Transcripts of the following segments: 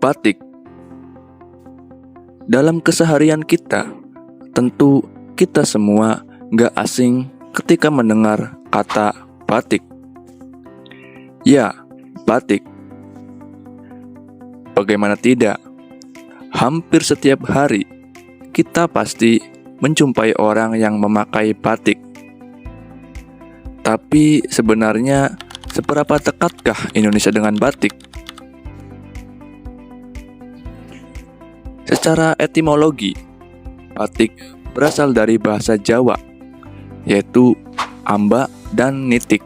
Batik. Dalam keseharian kita, tentu kita semua gak asing ketika mendengar kata batik. Ya, batik. Bagaimana tidak? Hampir setiap hari, kita pasti menjumpai orang yang memakai batik. Tapi sebenarnya, seberapa dekatkah Indonesia dengan batik? Secara etimologi, batik berasal dari bahasa Jawa, yaitu amba dan nitik,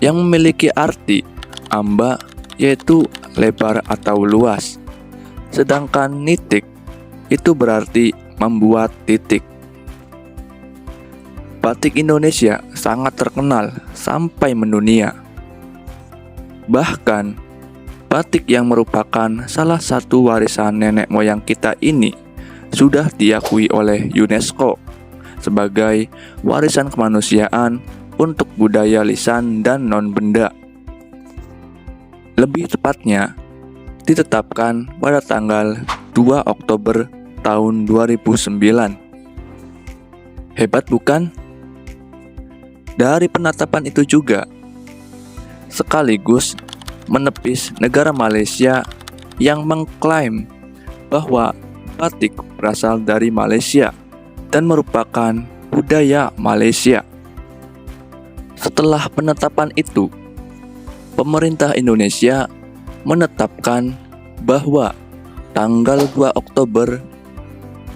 yang memiliki arti amba yaitu lebar atau luas, sedangkan nitik itu berarti membuat titik. Batik Indonesia sangat terkenal sampai mendunia. Bahkan, batik yang merupakan salah satu warisan nenek moyang kita ini sudah diakui oleh UNESCO sebagai warisan kemanusiaan untuk budaya lisan dan non-benda. Lebih tepatnya, ditetapkan pada tanggal 2 Oktober tahun 2009. Hebat bukan? Dari penetapan itu juga, sekaligus menepis negara Malaysia yang mengklaim bahwa batik berasal dari Malaysia dan merupakan budaya Malaysia. Setelah penetapan itu, pemerintah Indonesia menetapkan bahwa tanggal 2 Oktober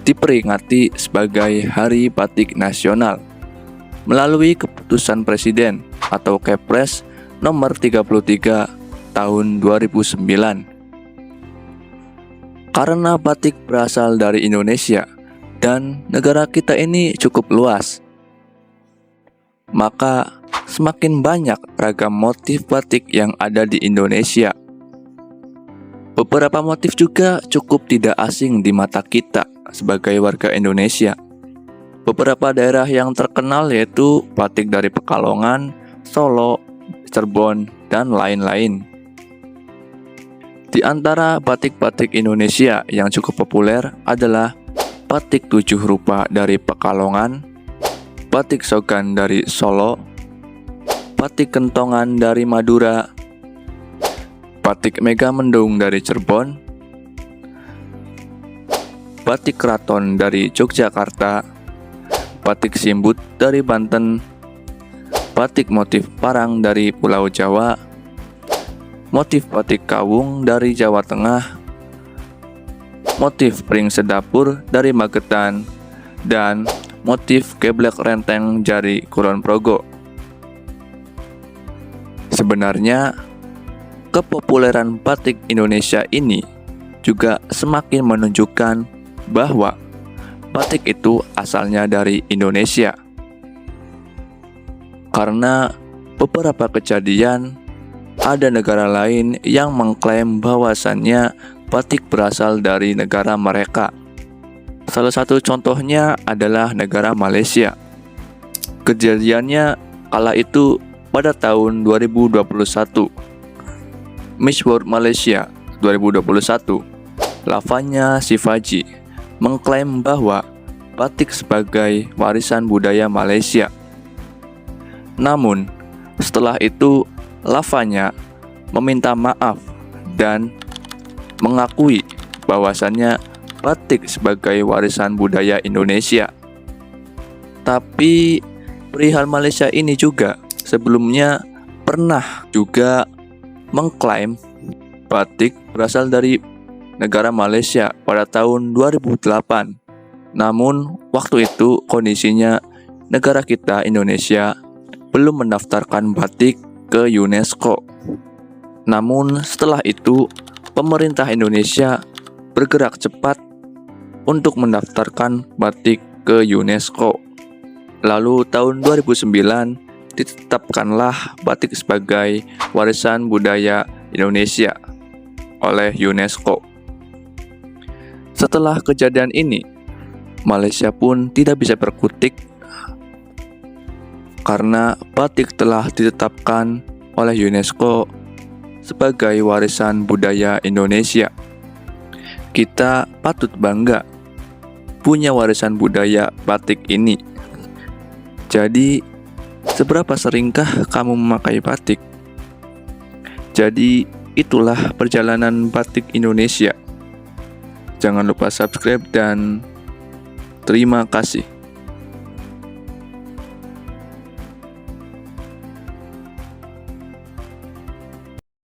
diperingati sebagai Hari Batik Nasional melalui keputusan Presiden atau Kepres nomor 33 tahun 2009. Karena batik berasal dari Indonesia dan negara kita ini cukup luas, maka semakin banyak ragam motif batik yang ada di Indonesia. Beberapa motif juga cukup tidak asing di mata kita sebagai warga Indonesia. Beberapa daerah yang terkenal yaitu batik dari Pekalongan, Solo, Cirebon, dan lain-lain. Di antara batik-batik Indonesia yang cukup populer adalah batik 7 rupa dari Pekalongan, batik Sogan dari Solo, batik Kentongan dari Madura, batik Megamendung dari Cirebon, batik Keraton dari Yogyakarta, batik Simbut dari Banten, batik motif parang dari Pulau Jawa, motif batik Kawung dari Jawa Tengah, motif pring sedapur dari Magetan, dan motif geblek renteng dari Kulon Progo. Sebenarnya, kepopuleran batik Indonesia ini juga semakin menunjukkan bahwa batik itu asalnya dari Indonesia. Karena beberapa kejadian, ada negara lain yang mengklaim bahwasannya batik berasal dari negara mereka. Salah satu contohnya adalah negara Malaysia. Kejadiannya kala itu pada tahun 2021. Miss World Malaysia 2021, Lavanya Shivaji mengklaim bahwa batik sebagai warisan budaya Malaysia. Namun, setelah itu Lavanya meminta maaf dan mengakui bahwasannya batik sebagai warisan budaya Indonesia. Tapi perihal Malaysia ini juga sebelumnya pernah juga mengklaim batik berasal dari negara Malaysia pada tahun 2008. Namun waktu itu kondisinya negara kita Indonesia belum mendaftarkan batik ke UNESCO. Namun setelah itu pemerintah Indonesia bergerak cepat untuk mendaftarkan batik ke UNESCO. Lalu tahun 2009 ditetapkanlah batik sebagai warisan budaya Indonesia oleh UNESCO. Setelah kejadian ini, Malaysia pun tidak bisa berkutik karena batik telah ditetapkan oleh UNESCO sebagai warisan budaya Indonesia. Kita patut bangga punya warisan budaya batik ini. Jadi, seberapa seringkah kamu memakai batik? Jadi, itulah perjalanan batik Indonesia. Jangan lupa subscribe dan terima kasih.